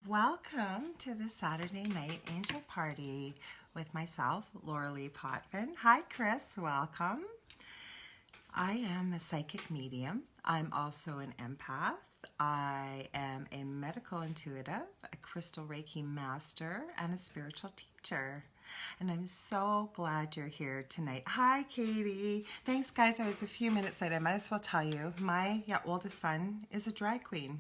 Welcome to the Saturday Night Angel Party with myself, Laura Lee Potvin. Hi, Chris. Welcome. I am a psychic medium. I'm also an empath. I am a medical intuitive, a crystal Reiki master, and a spiritual teacher. And I'm so glad you're here tonight. Hi, Katie. Thanks, guys. I was a few minutes late. I might as well tell you. My oldest son is a drag queen.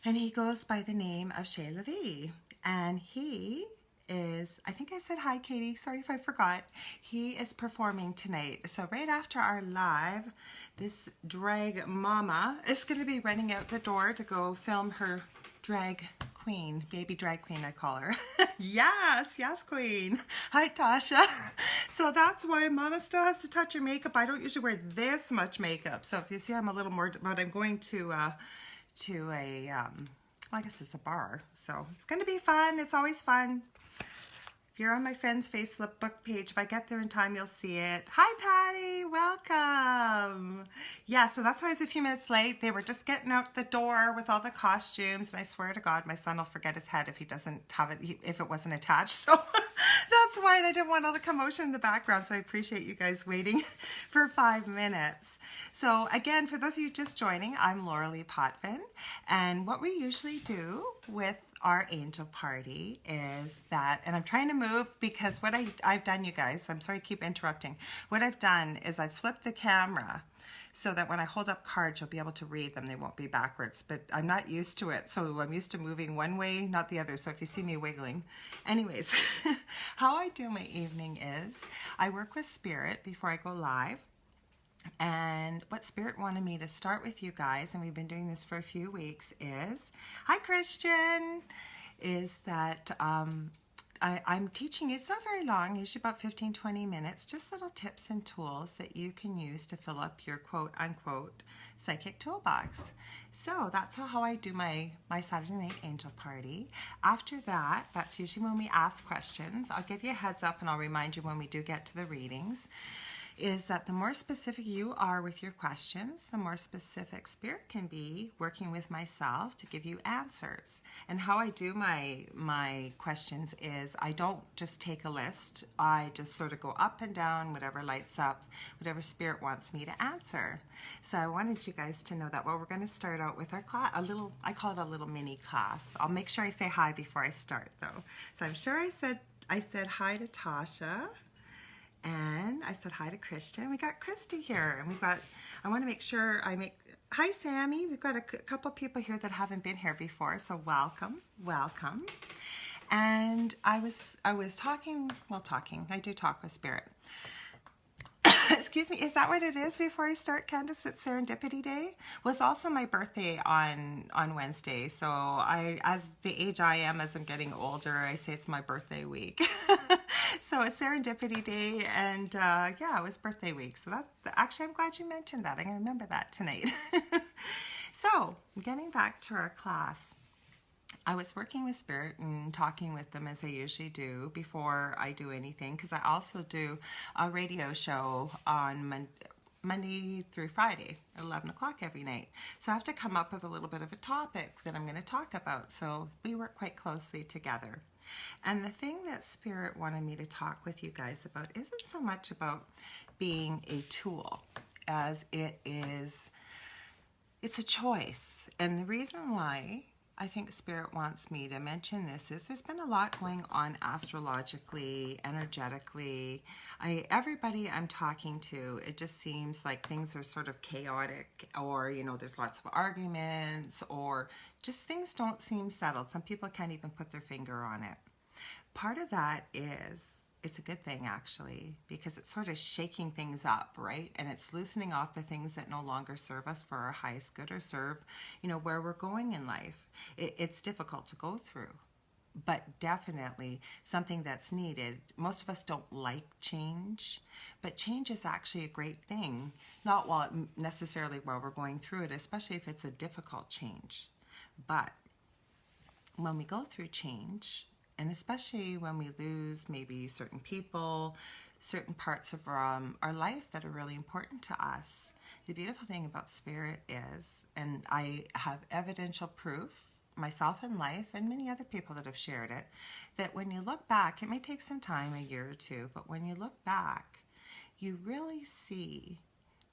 And he goes by the name of Shea Levy. And he is, I think I said hi, Katie. Sorry if I forgot. He is performing tonight. So right after our live, this drag mama is going to be running out the door to go film her drag queen, baby drag queen, I call her. Yes, queen. Hi, Tasha. So that's why mama still has to touch her makeup. I don't usually wear this much makeup. So if you see I'm a little more, but I'm going to a, I guess it's a bar. So it's going to be fun. It's always fun. If you're on my friend's Facebook page, if I get there in time, you'll see it. Hi, Patty. Welcome. Yeah, so that's why I was a few minutes late. They were just getting out the door with all the costumes. And I swear to God, my son will forget his head if he doesn't have it, if it wasn't attached. So that's why I didn't want all the commotion in the background. So I appreciate you guys waiting for 5 minutes. So again, for those of you just joining, I'm Laura Lee Potvin. And what we usually do with our angel party is that, and I'm trying to move because what I've done, you guys, I'm sorry to keep interrupting. What I've done is I've flipped the camera so that when I hold up cards, you'll be able to read them. They won't be backwards, but I'm not used to it. So I'm used to moving one way, not the other. So if you see me wiggling. Anyways, how I do my evening is I work with Spirit before I go live. And what Spirit wanted me to start with you guys, and we've been doing this for a few weeks, is, hi Christian, is that I'm teaching you, it's not very long, usually about 15-20 minutes, just little tips and tools that you can use to fill up your quote-unquote psychic toolbox. So that's how I do my Saturday Night Angel Party. After that, that's usually when we ask questions. I'll give you a heads up and I'll remind you when we do get to the readings. Is that the more specific you are with your questions, the more specific Spirit can be working with myself to give you answers. And how I do my questions is I don't just take a list. I just sort of go up and down, whatever lights up, whatever Spirit wants me to answer. So I wanted you guys to know that. Well, we're going to start out with our class, I call it a little mini class. I'll make sure I say hi before I start though. So I'm sure I said hi to Tasha. And I said hi to Christian. We got Christy here, and I want to make sure hi Sammy. We've got a couple people here that haven't been here before, so welcome. And I was talking, I do talk with Spirit. Excuse me, is that what it is before I start, Candace? It's Serendipity Day? Well, it's also my birthday on Wednesday. So as the age I am, as I'm getting older, I say it's my birthday week. So it's Serendipity Day, and yeah, it was birthday week. So actually, I'm glad you mentioned that. I'm going to remember that tonight. So getting back to our class. I was working with Spirit and talking with them as I usually do before I do anything, because I also do a radio show on Monday through Friday at 11 o'clock every night. So I have to come up with a little bit of a topic that I'm going to talk about. So we work quite closely together. And the thing that Spirit wanted me to talk with you guys about isn't so much about being a tool as it's a choice. And the reason why I think Spirit wants me to mention this is there's been a lot going on astrologically, energetically. Everybody I'm talking to, it just seems like things are sort of chaotic, or, there's lots of arguments, or just things don't seem settled. Some people can't even put their finger on it. Part of that is, it's a good thing actually, because it's sort of shaking things up, right? And it's loosening off the things that no longer serve us for our highest good or serve, where we're going in life. It's difficult to go through, but definitely something that's needed. Most of us don't like change, but change is actually a great thing. Not necessarily while we're going through it, especially if it's a difficult change. But when we go through change, and especially when we lose maybe certain people, certain parts of our life that are really important to us, the beautiful thing about Spirit is, and I have evidential proof myself in life and many other people that have shared it, that when you look back, it may take some time, a year or two, but when you look back, you really see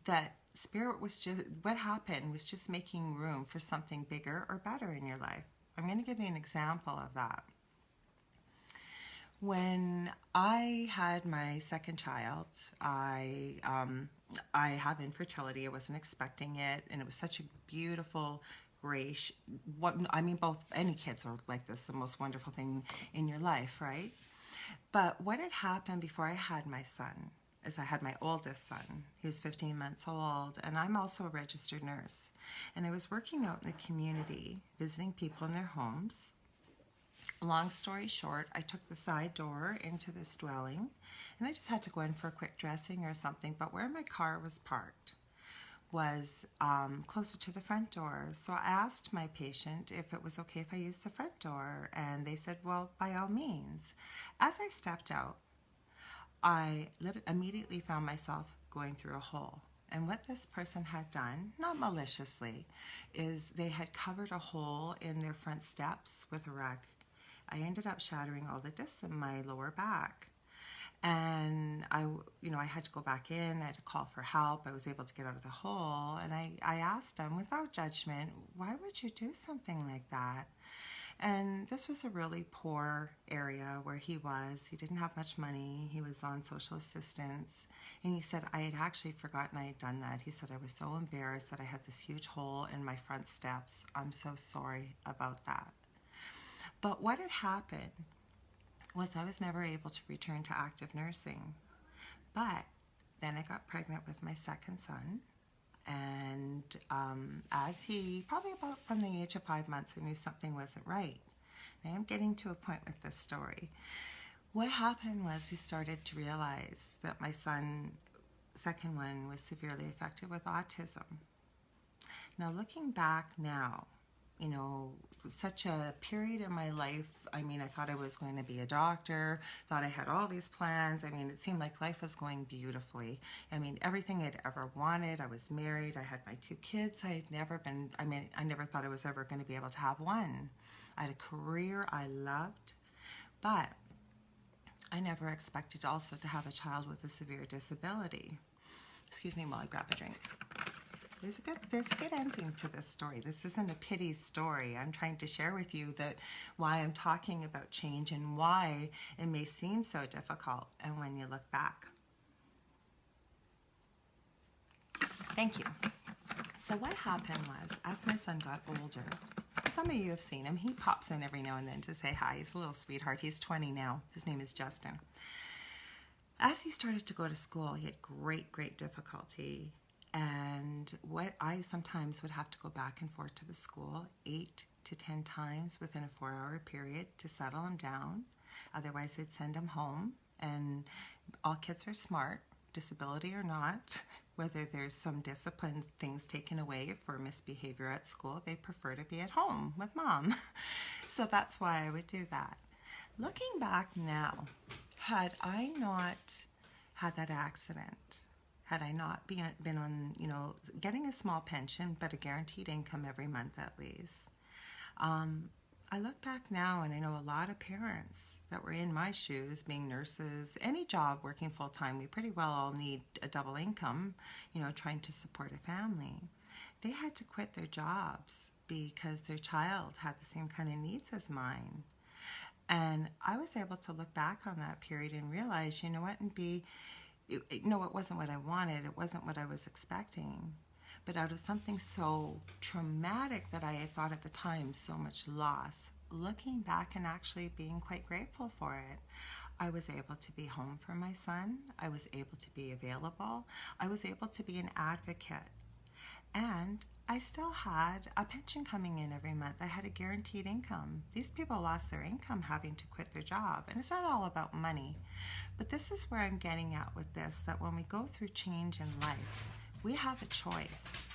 that Spirit was just, what happened was just making room for something bigger or better in your life. I'm going to give you an example of that. When I had my second child, I have infertility. I wasn't expecting it, and it was such a beautiful, great. Both any kids are like this, the most wonderful thing in your life, right? But what had happened before I had my son is I had my oldest son. He was 15 months old, and I'm also a registered nurse. And I was working out in the community, visiting people in their homes. Long story short, I took the side door into this dwelling, and I just had to go in for a quick dressing or something, but where my car was parked was closer to the front door. So I asked my patient if it was okay if I used the front door, and they said, well, by all means. As I stepped out, I immediately found myself going through a hole. And what this person had done, not maliciously, is they had covered a hole in their front steps with a rug. I ended up shattering all the discs in my lower back. And I had to go back in, I had to call for help. I was able to get out of the hole. And I asked him without judgment, why would you do something like that? And this was a really poor area where he was. He didn't have much money. He was on social assistance. And he said, I had actually forgotten I had done that. He said, I was so embarrassed that I had this huge hole in my front steps. I'm so sorry about that. But what had happened was I was never able to return to active nursing. But then I got pregnant with my second son. And as he, probably about from the age of 5 months, I knew something wasn't right. I am getting to a point with this story. What happened was we started to realize that my son, second one, was severely affected with autism. Now looking back now, such a period in my life, I thought I was going to be a doctor, thought I had all these plans. It seemed like life was going beautifully. Everything I'd ever wanted. I was married, I had my 2 kids. I never thought I was ever going to be able to have one. I had a career I loved, but I never expected also to have a child with a severe disability. Excuse me while I grab a drink. There's a good ending to this story. This isn't a pity story. I'm trying to share with you that why I'm talking about change and why it may seem so difficult, and when you look back. Thank you. So what happened was, as my son got older, some of you have seen him. He pops in every now and then to say hi. He's a little sweetheart. He's 20 now. His name is Justin. As he started to go to school, he had great difficulty. And what I sometimes would have to go back and forth to the school 8 to 10 times within a 4-hour period to settle him down. Otherwise, they'd send him home. And all kids are smart, disability or not. Whether there's some discipline, things taken away for misbehavior at school, they prefer to be at home with mom. So that's why I would do that. Looking back now, had I not had that accident, had I not been on, getting a small pension, but a guaranteed income every month at least, I look back now and I know a lot of parents that were in my shoes, being nurses, any job, working full-time. We pretty well all need a double income, trying to support a family. They had to quit their jobs because their child had the same kind of needs as mine. And I was able to look back on that period and realize, it wasn't what I wanted. It wasn't what I was expecting. But out of something so traumatic that I had thought at the time, so much loss, looking back and actually being quite grateful for it, I was able to be home for my son. I was able to be available. I was able to be an advocate. And I still had a pension coming in every month. I had a guaranteed income. These people lost their income having to quit their job. And it's not all about money. But this is where I'm getting at with this, that when we go through change in life, we have a choice.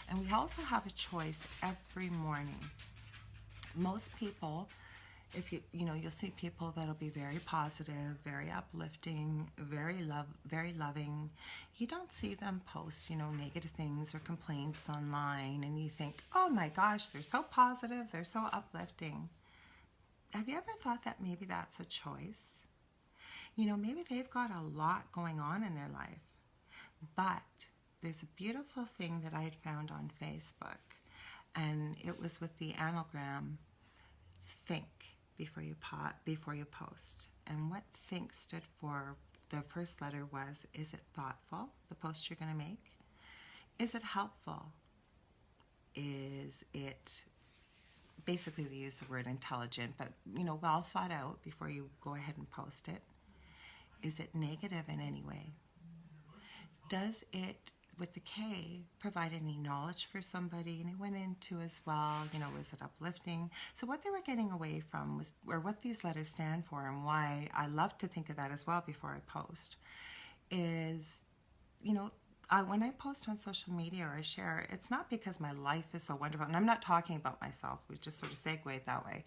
And we also have a choice every morning. Most people if you'll see people that'll be very positive, very uplifting, very loving. You don't see them post, negative things or complaints online, and you think, oh my gosh, they're so positive, they're so uplifting. Have you ever thought that maybe that's a choice? Maybe they've got a lot going on in their life, but there's a beautiful thing that I had found on Facebook, and it was with the anagram, think before you post. And what think stood for, the first letter was, is it thoughtful, the post you're going to make? Is it helpful? Is it, basically they use the word intelligent, but well thought out before you go ahead and post it? Is it negative in any way? Does it, with the K, provide any knowledge for somebody? And it went into as well, was it uplifting? So what they were getting away from was, or what these letters stand for, and why I love to think of that as well before I post, is, when I post on social media or I share, it's not because my life is so wonderful, and I'm not talking about myself, we just sort of segued that way.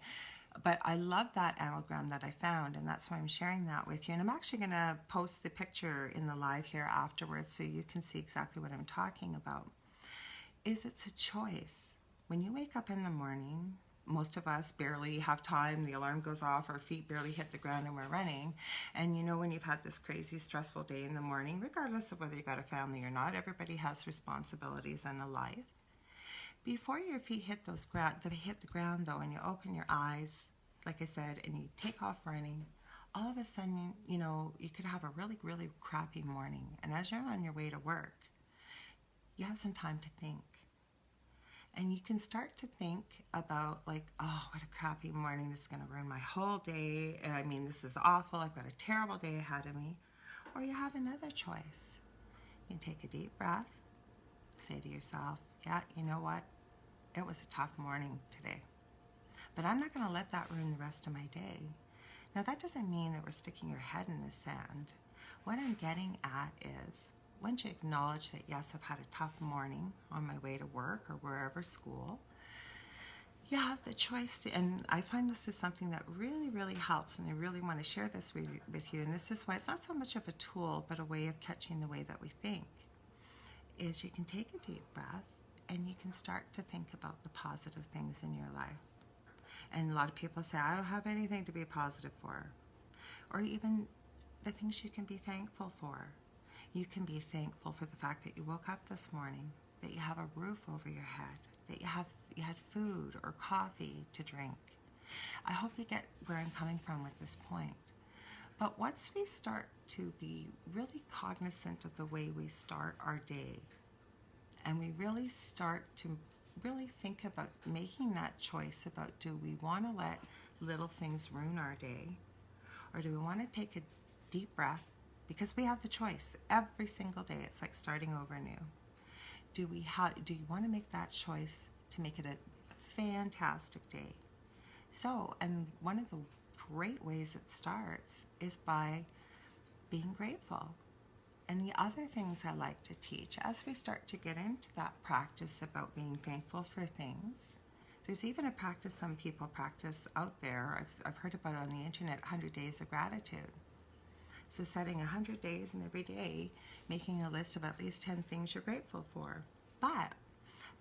But I love that anagram that I found, and that's why I'm sharing that with you. And I'm actually going to post the picture in the live here afterwards so you can see exactly what I'm talking about. It's a choice. When you wake up in the morning, most of us barely have time, the alarm goes off, our feet barely hit the ground and we're running. And when you've had this crazy stressful day in the morning, regardless of whether you've got a family or not, everybody has responsibilities and a life. Before your feet hit the ground though, and you open your eyes, like I said, and you take off running, all of a sudden, you could have a really, really crappy morning. And as you're on your way to work, you have some time to think. And you can start to think about like, oh, what a crappy morning. This is going to ruin my whole day. I mean, this is awful. I've got a terrible day ahead of me. Or you have another choice. You can take a deep breath, say to yourself, yeah, you know what? It was a tough morning today, but I'm not going to let that ruin the rest of my day. Now, that doesn't mean that we're sticking your head in the sand. What I'm getting at is, once you acknowledge that, yes, I've had a tough morning on my way to work or wherever, school, you have the choice to, and I find this is something that really, really helps, and I really want to share this with you, and this is why it's not so much of a tool, but a way of catching the way that we think, is you can take a deep breath, and you can start to think about the positive things in your life. And a lot of people say, I don't have anything to be positive for. Or even the things you can be thankful for. You can be thankful for the fact that you woke up this morning, that you have a roof over your head, that you had food or coffee to drink. I hope you get where I'm coming from with this point. But once we start to be really cognizant of the way we start our day, and we really start to really think about making that choice about, do we want to let little things ruin our day? Or do we want to take a deep breath? Because we have the choice every single day. It's like starting over new. Do you want to make that choice to make it a fantastic day? So, and one of the great ways it starts is by being grateful. And the other things I like to teach, as we start to get into that practice about being thankful for things, there's even a practice some people practice out there, I've heard about it on the internet, 100 days of gratitude. So setting 100 days and every day, making a list of at least 10 things you're grateful for. But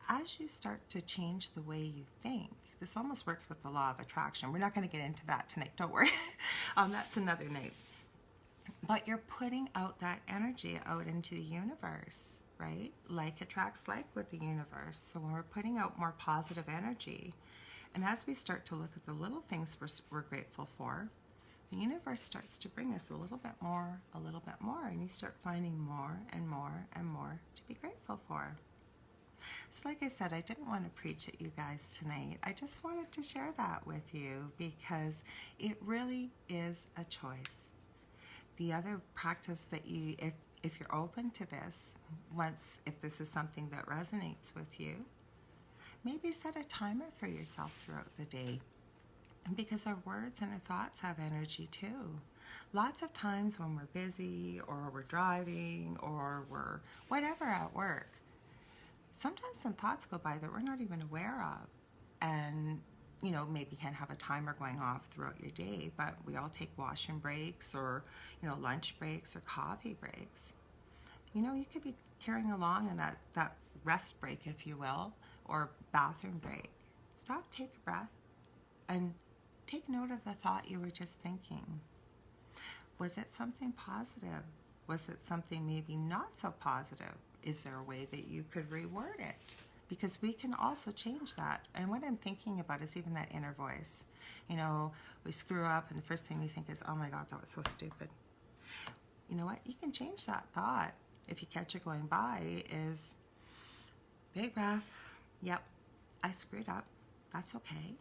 as you start to change the way you think, this almost works with the law of attraction. We're not going to get into that tonight, don't worry. That's another night. But you're putting out that energy out into the universe, right? Like attracts like with the universe. So when we're putting out more positive energy, and as we start to look at the little things we're grateful for, the universe starts to bring us a little bit more, and you start finding more and more and more to be grateful for. So like I said, I didn't want to preach at you guys tonight. I just wanted to share that with you because it really is a choice. The other practice that if you're open to this, if this is something that resonates with you, maybe set a timer for yourself throughout the day, because our words and our thoughts have energy too. Lots of times when we're busy or we're driving or we're whatever at work, sometimes some thoughts go by that we're not even aware of. And you know, maybe can't have a timer going off throughout your day, but we all take washroom breaks or, you know, lunch breaks or coffee breaks. You know, you could be carrying along in that rest break, if you will, or bathroom break. Stop, take a breath, and take note of the thought you were just thinking. Was it something positive? Was it something maybe not so positive? Is there a way that you could reword it? Because we can also change that. And what I'm thinking about is even that inner voice. You know, we screw up and the first thing we think is, oh my God, that was so stupid. You know what? You can change that thought. If you catch it going by, is big breath. Yep, I screwed up. That's okay.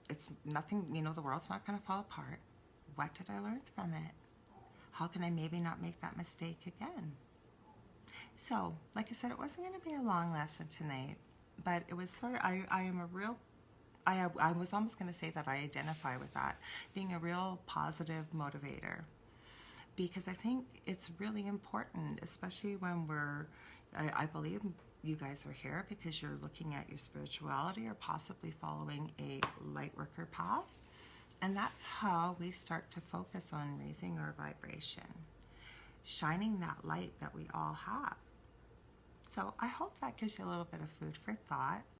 It's nothing, you know, the world's not going to fall apart. What did I learn from it? How can I maybe not make that mistake again? So, like I said, it wasn't going to be a long lesson tonight, but it was sort of, I was almost going to say that I identify with that, being a real positive motivator. Because I think it's really important, especially when I believe you guys are here because you're looking at your spirituality or possibly following a light worker path. And that's how we start to focus on raising our vibration, shining that light that we all have. So I hope that gives you a little bit of food for thought.